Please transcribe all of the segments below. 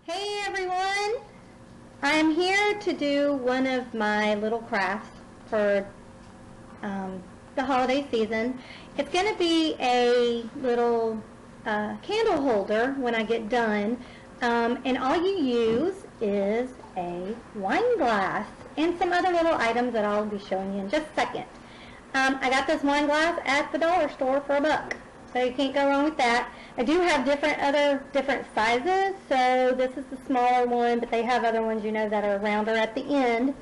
Hey everyone! I am here to do one of my little crafts for the holiday season. It's going to be a little candle holder when I get done, and all you use is a wine glass and some other little items that I'll be showing you in just a second. I got this wine glass at the dollar store for $1, so you can't go wrong with that. I do have different sizes, so this is the smaller one, but they have other ones, that are rounder at the end.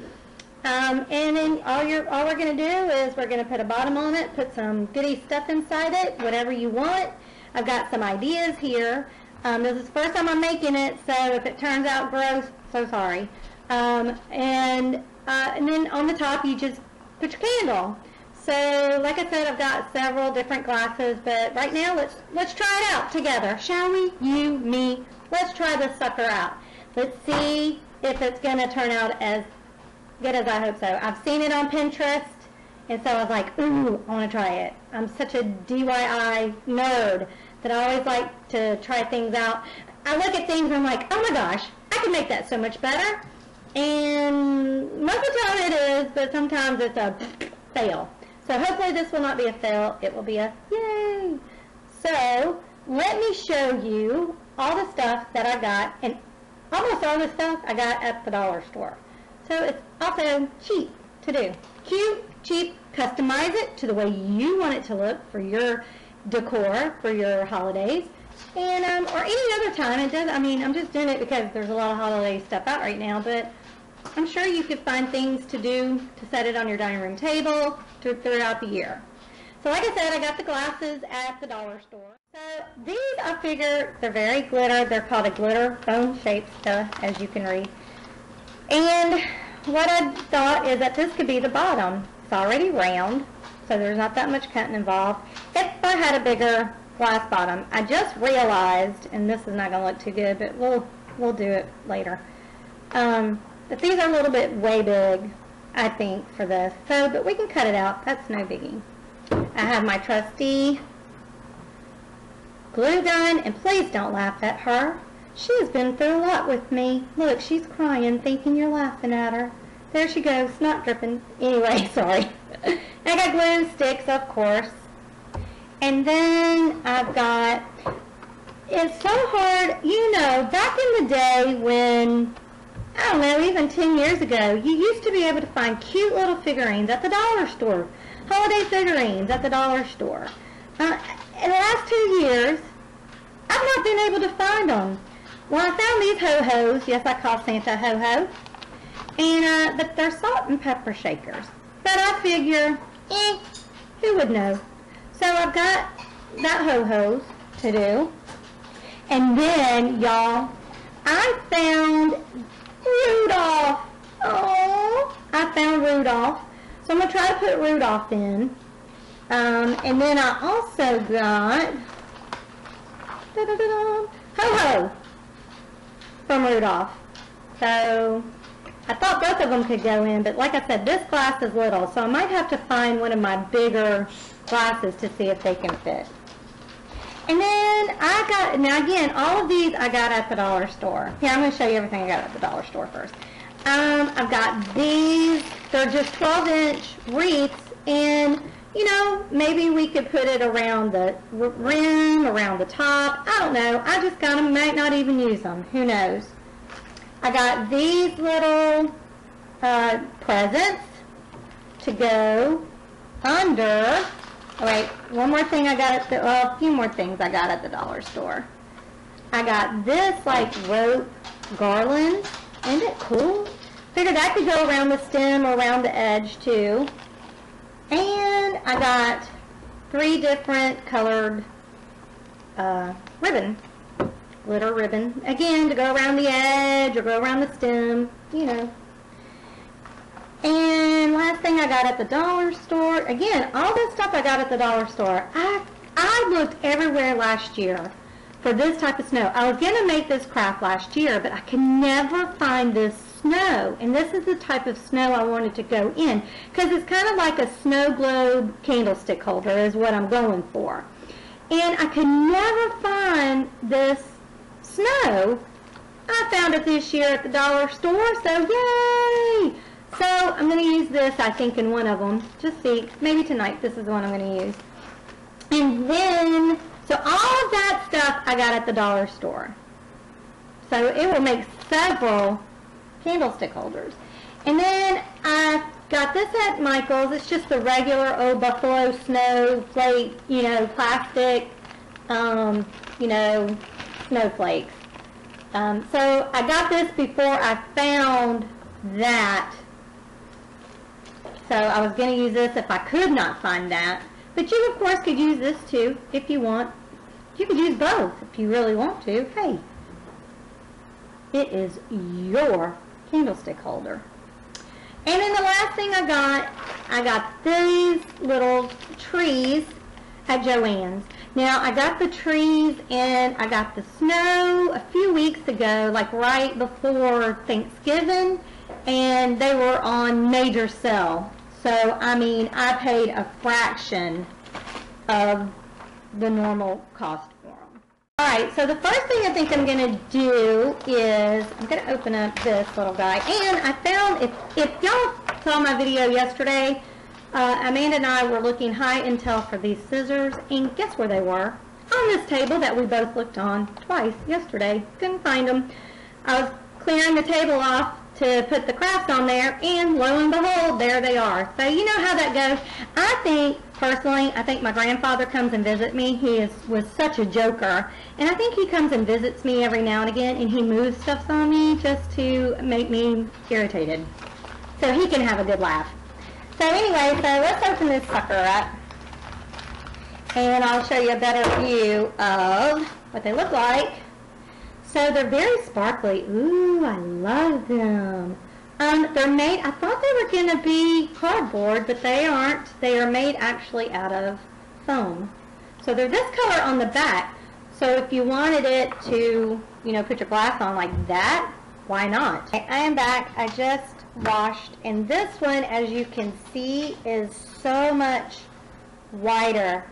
And then all we're going to do is we're going to put a bottom on it, put some goodie stuff inside it, whatever you want. I've got some ideas here. This is the first time I'm making it, so if it turns out gross, so sorry. And then on the top you just put your candle. So, like I said, I've got several different glasses, but right now let's try it out together, shall we? You, me. Let's try this sucker out. Let's see if it's going to turn out as good as I hope so. I've seen it on Pinterest, and so I was like, ooh, I want to try it. I'm such a DIY nerd that I always like to try things out. I look at things and I'm like, oh my gosh, I can make that so much better. And most of the time it is, but sometimes it's a fail. So hopefully this will not be a fail. It will be a yay. So let me show you all the stuff that I got, and almost all the stuff I got at the dollar store. So it's also cheap to do. Cute, cheap, customize it to the way you want it to look for your decor, for your holidays, and or any other time. It does. I mean, I'm just doing it because there's a lot of holiday stuff out right now, but I'm sure you could find things to do to set it on your dining room table throughout the year. So like I said, I got the glasses at the dollar store. So these, I figure, they're very glitter. They're called a glitter bone shaped stuff, as you can read. And what I thought is that this could be the bottom. It's already round, so there's not that much cutting involved. If I had a bigger glass bottom, I just realized, and this is not going to look too good, but we'll do it later. But these are a little bit way big, I think, for this. So, but we can cut it out. That's no biggie. I have my trusty glue gun, and please don't laugh at her. She has been through a lot with me. Look, she's crying, thinking you're laughing at her. There she goes, snot dripping. Anyway, sorry. I got glue sticks, of course. And then I've got, it's so hard, back in the day when, I don't know, even 10 years ago, you used to be able to find cute little figurines at the dollar store. Holiday figurines at the dollar store. In the last 2 years, I've not been able to find them. Well, I found these ho-hos. Yes, I call Santa ho-ho. And, but they're salt and pepper shakers. But I figure, who would know? So I've got that ho-hos to do. And then, y'all, I found Rudolph. Oh, I found Rudolph. So I'm going to try to put Rudolph in. And then I also got Ho-Ho from Rudolph. So I thought both of them could go in, but like I said, this glass is little, so I might have to find one of my bigger glasses to see if they can fit. And then I got, now again, all of these I got at the dollar store. Here, I'm going to show you everything I got at the dollar store first. I've got these, they're just 12-inch wreaths, and, maybe we could put it around the rim, around the top. I don't know. I just got them, might not even use them. Who knows? I got these little presents to go under. Oh, wait, one more thing I got a few more things I got at the dollar store. I got this like rope garland. Isn't it cool? Figured that could go around the stem or around the edge too. And I got 3 different colored ribbon, glitter ribbon. Again, to go around the edge or go around the stem, And last thing I got at the dollar store, again, all this stuff I got at the dollar store. I looked everywhere last year for this type of snow. I was going to make this craft last year, but I could never find this snow. And this is the type of snow I wanted to go in, because it's kind of like a snow globe candlestick holder is what I'm going for. And I could never find this snow I found it this year at the dollar store, so yay! So I'm going to use this, I think, in one of them. Just see, maybe tonight this is the one I'm going to use. And then, so all of that stuff I got at the dollar store. So it will make several candlestick holders. And then I got this at Michael's. It's just the regular old buffalo snowflake, plastic, snowflakes. So I got this before I found that. So I was going to use this if I could not find that. But you, of course, could use this too if you want. You could use both if you really want to. Hey, it is your candlestick holder. And then the last thing I got these little trees at Joann's. Now, I got the trees and I got the snow a few weeks ago, like right before Thanksgiving, and they were on major sale. So, I mean, I paid a fraction of the normal cost for them. Alright, so the first thing I think I'm going to do is, I'm going to open up this little guy. And I found, if y'all saw my video yesterday, Amanda and I were looking high and tell for these scissors, and guess where they were? On this table that we both looked on twice yesterday. Couldn't find them. I was clearing the table off to put the crafts on there, and lo and behold, there they are. So you know how that goes. I think, personally, my grandfather comes and visits me. He was such a joker, and I think he comes and visits me every now and again, and he moves stuff on me just to make me irritated, so he can have a good laugh. So anyway, so let's open this sucker up, and I'll show you a better view of what they look like. So they're very sparkly. Ooh, I love them. They're made, I thought they were going to be cardboard, but they aren't. They are made actually out of foam. So they're this color on the back. So if you wanted it to, put your glass on like that, why not? I am back. I just washed, and this one, as you can see, is so much whiter.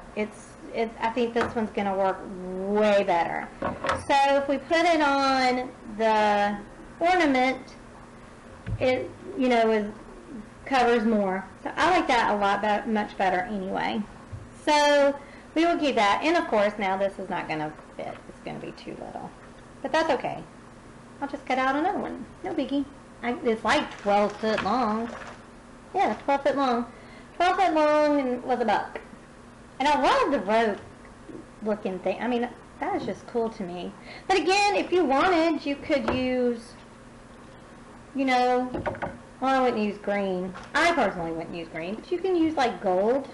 I think this one's going to work way better. So if we put it on the ornament, it, covers more. So I like that a lot, much better anyway. So we will keep that. And of course, now this is not going to fit. It's going to be too little. But that's okay. I'll just cut out another one. No biggie. It's like 12 foot long. Yeah, 12 foot long. 12 foot long and was $1. And I love the rope looking thing. I mean, that is just cool to me. But again, if you wanted, you could use, well, I wouldn't use green. I personally wouldn't use green. But you can use like gold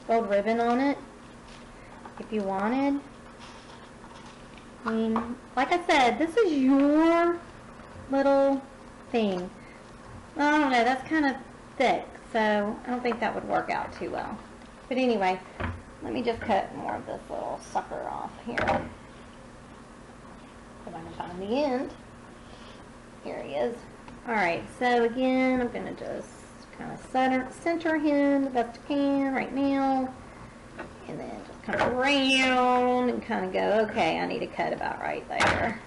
ribbon on it if you wanted. I mean, like I said, this is your little thing. I don't know, that's kind of thick, so I don't think that would work out too well. But anyway, let me just cut more of this little sucker off here. If I can find the end. Here he is. Alright, so again, I'm going to just kind of center him the best I can right now. And then just come around and kind of go, okay, I need to cut about right there.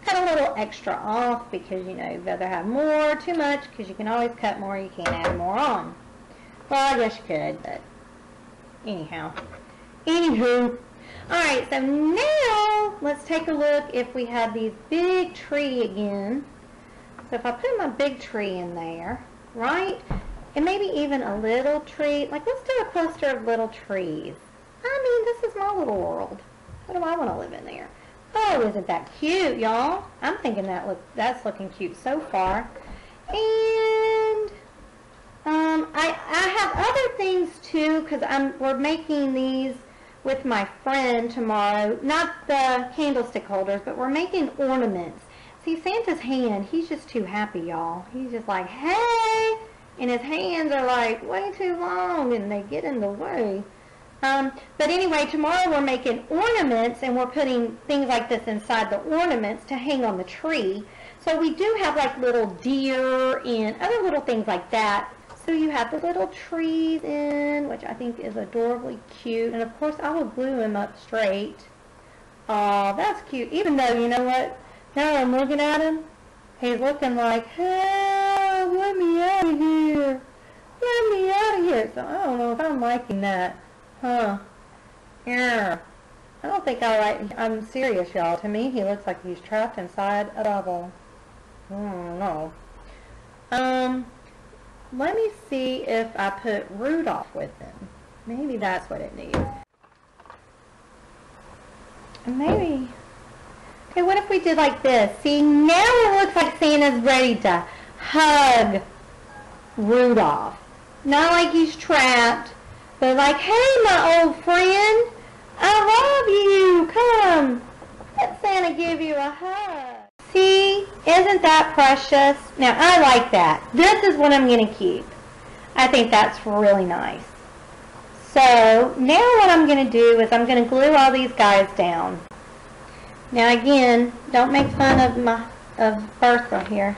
Cut a little extra off because, you'd rather have more, too much, because you can always cut more, you can't add more on. Well, I guess you could, but anyhow. Anywho. Alright, so now let's take a look if we have these big tree again. So if I put my big tree in there, right? And maybe even a little tree. Like, let's do a cluster of little trees. I mean, this is my little world. What do I want to live in there? Oh, isn't that cute, y'all? I'm thinking that's looking cute so far. And I have other things too, because we're making these with my friend tomorrow. Not the candlestick holders, but we're making ornaments. See, Santa's hand, he's just too happy, y'all. He's just like, hey! And his hands are like way too long, and they get in the way. But anyway, tomorrow we're making ornaments, and we're putting things like this inside the ornaments to hang on the tree. So we do have like little deer and other little things like that. So you have the little trees in, which I think is adorably cute. And of course I will glue him up straight. Oh, that's cute. Even though, you know what? Now I'm looking at him, he's looking like, help, let me out of here. Let me out of here. So I don't know if I'm liking that. Huh. Yeah. I don't think I like, I'm serious, y'all. To me, he looks like he's trapped inside a bubble. I don't know. Let me see if I put Rudolph with him. Maybe that's what it needs. Maybe. Okay, what if we did like this? See, now it looks like Santa's ready to hug Rudolph. Not like he's trapped, but like, hey, my old friend, I love you. Come, let Santa give you a hug. See, isn't that precious? Now, I like that. This is what I'm going to keep. I think that's really nice. So, now what I'm going to do is I'm going to glue all these guys down. Now, again, don't make fun of Bertha here.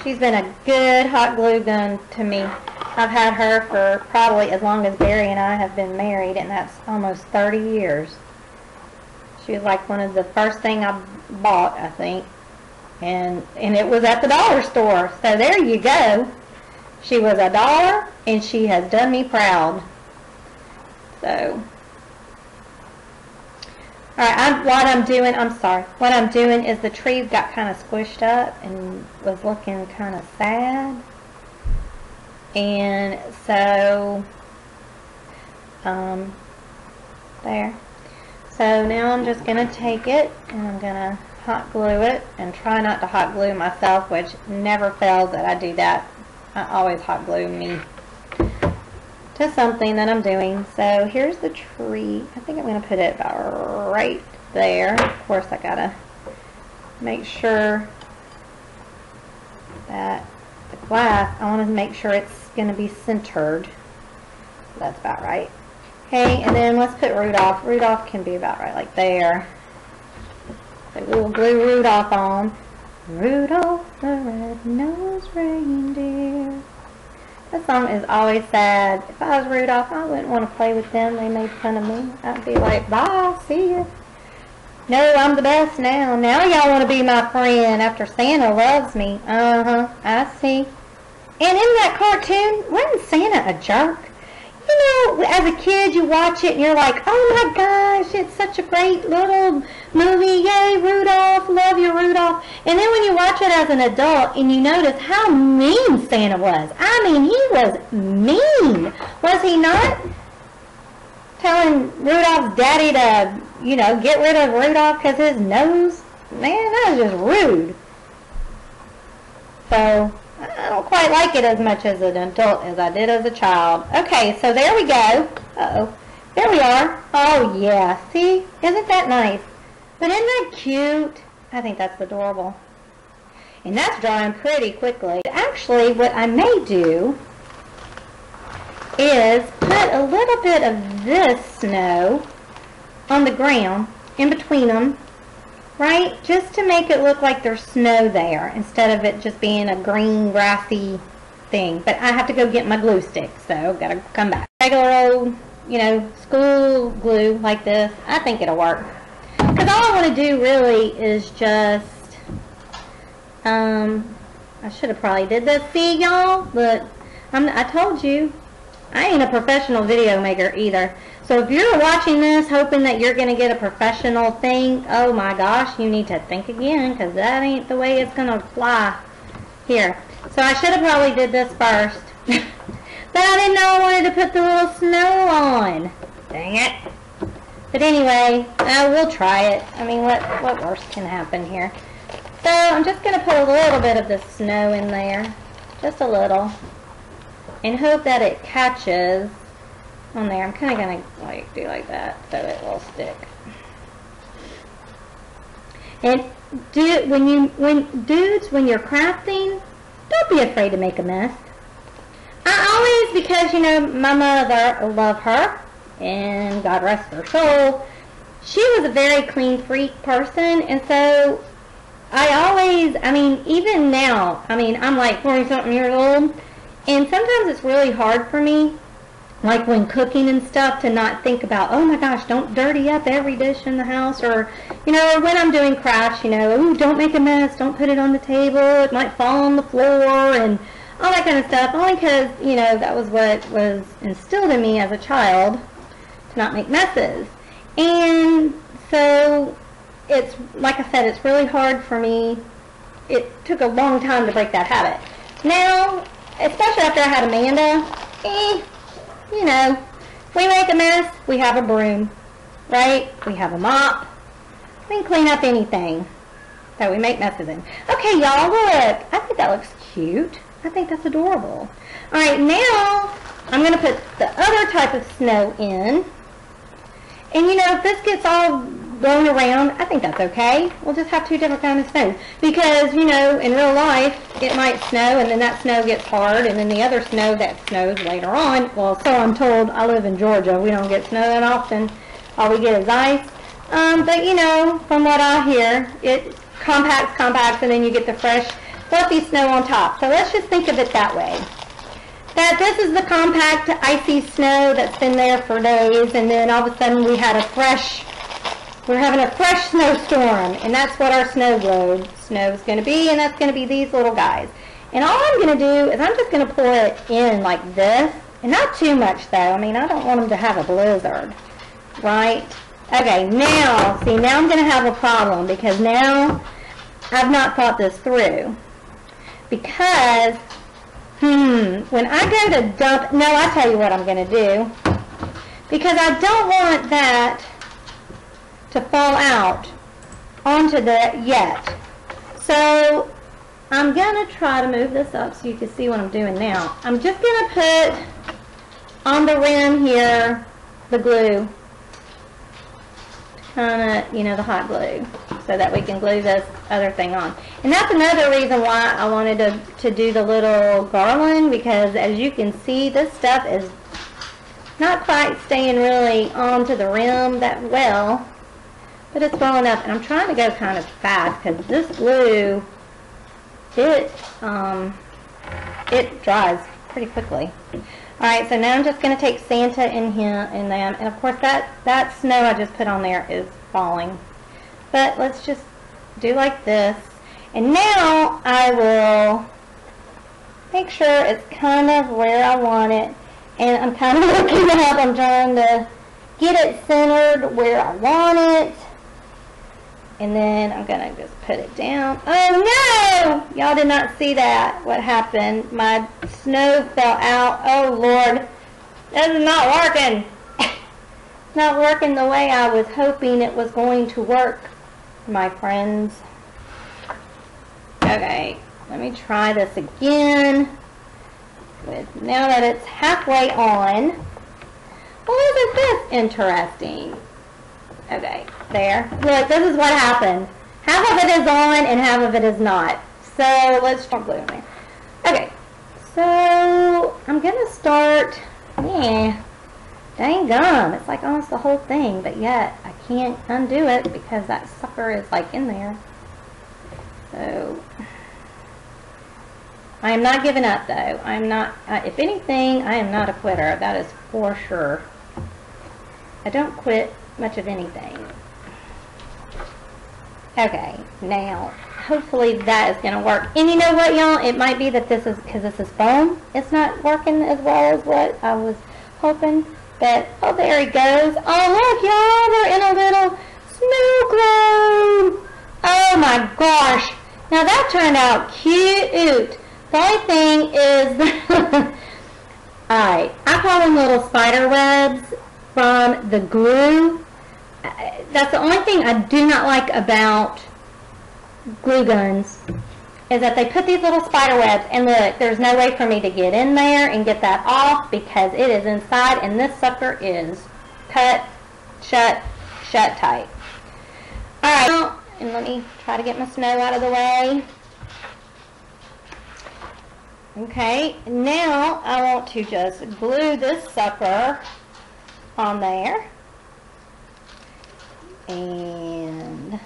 She's been a good hot glue gun to me. I've had her for probably as long as Barry and I have been married, and that's almost 30 years. She was like one of the first thing I bought, I think. And it was at the dollar store. So there you go. She was $1, and she has done me proud. So, alright, what I'm doing is the trees got kind of squished up and was looking kind of sad. And so, there. So now I'm just going to take it and I'm going to hot glue it, and try not to hot glue myself, which never fails that I do that. I always hot glue me to something that I'm doing. So here's the tree. I think I'm going to put it about right there. Of course I got to make sure that the glass, I want to make sure it's going to be centered. That's about right. Okay, and then let's put Rudolph. Rudolph can be about right like there. So we'll glue Rudolph on. Rudolph the red-nosed reindeer. That song is always sad. If I was Rudolph, I wouldn't want to play with them. They made fun of me. I'd be like, bye, see ya. No, I'm the best now. Now y'all want to be my friend after Santa loves me. I see. And in that cartoon, wasn't Santa a jerk? You know, as a kid, you watch it and you're like, oh my gosh, it's such a great little movie. Yay, Rudolph, love you, Rudolph. And then when you watch it as an adult and you notice how mean Santa was. I mean, he was mean. Was he not? Telling Rudolph's daddy to, you know, get rid of Rudolph because his nose. Man, that was just rude. So, I don't quite like it as much as an adult as I did as a child. Okay, so there we go. Uh-oh. There we are. Oh, yeah. See? Isn't that nice? But isn't that cute? I think that's adorable. And that's drying pretty quickly. Actually, what I may do is put a little bit of this snow on the ground in between them. Right? Just to make it look like there's snow there instead of it just being a green grassy thing. But I have to go get my glue stick, so gotta come back. Regular old, you know, school glue like this, I think it'll work. Because all I want to do really is just, I should have probably did this. See y'all? But I told you, I ain't a professional video maker either. So if you're watching this hoping that you're going to get a professional thing, oh my gosh, you need to think again, because that ain't the way it's going to fly. Here. So I should have probably did this first. But I didn't know I wanted to put the little snow on. Dang it. But anyway, we'll try it. I mean, what worse can happen here? So I'm just going to put a little bit of the snow in there. Just a little. And hope that it catches on there. I'm kind of going to like do like that so it will stick. And when you're crafting, don't be afraid to make a mess. I always, because you know my mother, I love her, and God rest her soul, she was a very clean freak person, and so I always, I mean, even now, I mean, I'm like 40-something years old, And sometimes it's really hard for me, like when cooking and stuff, to not think about, oh my gosh, don't dirty up every dish in the house, or, you know, when I'm doing crafts, you know, ooh, don't make a mess, don't put it on the table, it might fall on the floor, and all that kind of stuff, only because, you know, that was what was instilled in me as a child, to not make messes. And so it's, like I said, it's really hard for me. It took a long time to break that habit. Now, especially after I had Amanda, you know, if we make a mess, we have a broom, right? We have a mop. We can clean up anything that we make messes in. Okay, y'all, look. I think that looks cute. I think that's adorable. All right, now I'm going to put the other type of snow in. And, you know, if this gets all blown around, I think that's okay. We'll just have two different kinds of snow. Because, you know, in real life, it might snow, and then that snow gets hard, and then the other snow that snows later on, well, so I'm told. I live in Georgia. We don't get snow that often. All we get is ice. But, you know, from what I hear, it compacts, and then you get the fresh, fluffy snow on top. So let's just think of it that way. That this is the compact, icy snow that's been there for days, and then all of a sudden we're having a fresh snowstorm, and that's what our snow globe snow is going to be, and that's going to be these little guys. And all I'm going to do is I'm just going to pour it in like this, and not too much though. I mean, I don't want them to have a blizzard, right? Okay, now, see, now I'm going to have a problem, because now I've not thought this through. Because, when I go to dump, no, I'll tell you what I'm going to do. Because I don't want that to fall out onto the yet. So I'm going to try to move this up so you can see what I'm doing now. I'm just going to put on the rim here the glue. Kind of, you know, the hot glue, so that we can glue this other thing on. And that's another reason why I wanted to do the little garland, because as you can see, this stuff is not quite staying really onto the rim that well, but it's well enough. And I'm trying to go kind of fast, because this glue, it dries pretty quickly. Alright, so now I'm just going to take Santa in here and them, and of course that snow I just put on there is falling. But let's just do like this. And now I will make sure it's kind of where I want it. And I'm kind of looking up, I'm trying to get it centered where I want it. And then I'm going to just put it down. Oh no! Y'all did not see that, what happened. My snow fell out. Oh Lord. This is not working. It's not working the way I was hoping it was going to work, my friends. Okay, let me try this again. Now that it's halfway on. Well, isn't this interesting? Okay, there. Look, this is what happened. Half of it is on and half of it is not. So let's start gluing there. Okay, so I'm going to start, dang gum. It's like almost the whole thing, but yet I can't undo it because that sucker is like in there. So I am not giving up though. I'm not, if anything, I am not a quitter. That is for sure. I don't quit much of anything. Okay, now hopefully that is going to work. And you know what, y'all? It might be that this is, because this is foam, it's not working as well as what I was hoping. But, oh, there he goes. Oh, look, y'all, they're in a little snow globe. Oh, my gosh. Now, that turned out cute. The only thing is, alright, I call them little spider webs from the glue. That's the only thing I do not like about glue guns, is that they put these little spider webs, and look, there's no way for me to get in there and get that off because it is inside, and this sucker is cut, shut tight. Alright, and let me try to get my snow out of the way. Okay, now I want to just glue this sucker on there. And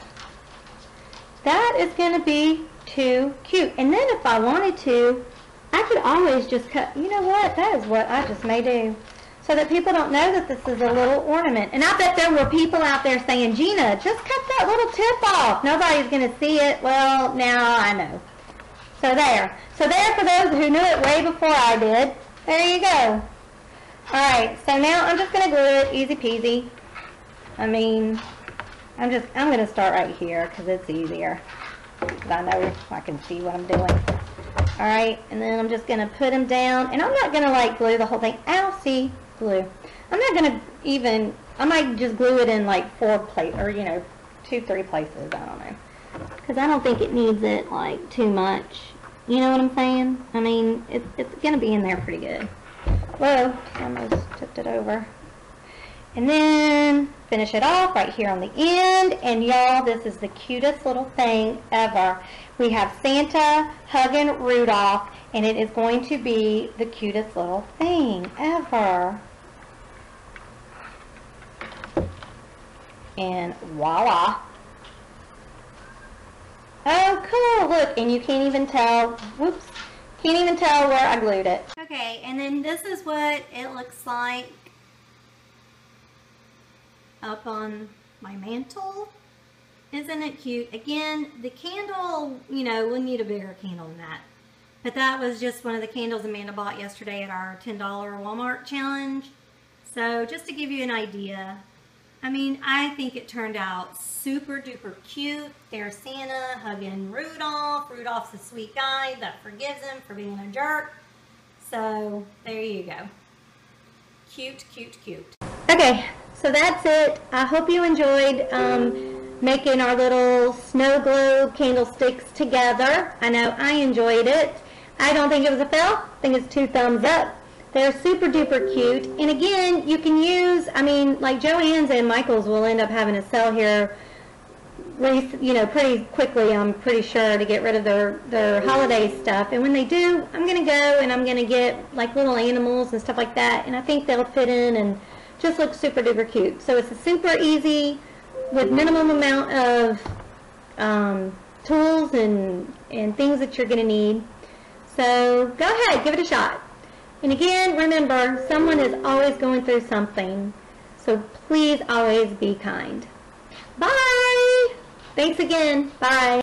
that is going to be too cute. And then if I wanted to, I could always just cut, you know what, that is what I just may do. So that people don't know that this is a little ornament. And I bet there were people out there saying, Gina, just cut that little tip off. Nobody's going to see it. Well, now I know. So there. So there for those who knew it way before I did. There you go. Alright, so now I'm just going to glue it, easy peasy. I mean, I'm going to start right here because it's easier. Because I know I can see what I'm doing. Alright, and then I'm just going to put them down. And I'm not going to like glue the whole thing. Ow, see? Glue. I'm not going to even, I might just glue it in like 4 places, or 2-3 places, I don't know. Because I don't think it needs it like too much. You know what I'm saying? I mean, it's going to be in there pretty good. Whoa, almost tipped it over. And then finish it off right here on the end. And y'all, this is the cutest little thing ever. We have Santa hugging Rudolph, and it is going to be the cutest little thing ever. And voila. Oh, cool. Look, and you can't even tell, whoops, can't even tell where I glued it. Okay, and then this is what it looks like up on my mantle. Isn't it cute? Again, the candle, we'll need a bigger candle than that. But that was just one of the candles Amanda bought yesterday at our $10 Walmart challenge. So just to give you an idea, I mean, I think it turned out super duper cute. There's Santa hugging Rudolph. Rudolph's a sweet guy that forgives him for being a jerk. So there you go. Cute, cute, cute. Okay, so that's it. I hope you enjoyed making our little snow globe candlesticks together. I know I enjoyed it. I don't think it was a fail. I think it's 2 thumbs up. They're super duper cute. And again, you can use, I mean, like Joann's and Michael's will end up having to sell here, pretty quickly, I'm pretty sure, to get rid of their holiday stuff. And when they do, I'm going to go and I'm going to get like little animals and stuff like that. And I think they'll fit in and just look super duper cute. So it's a super easy, with minimum amount of tools and things that you're going to need. So go ahead, give it a shot. And again, remember, someone is always going through something. So please always be kind. Bye! Thanks again. Bye.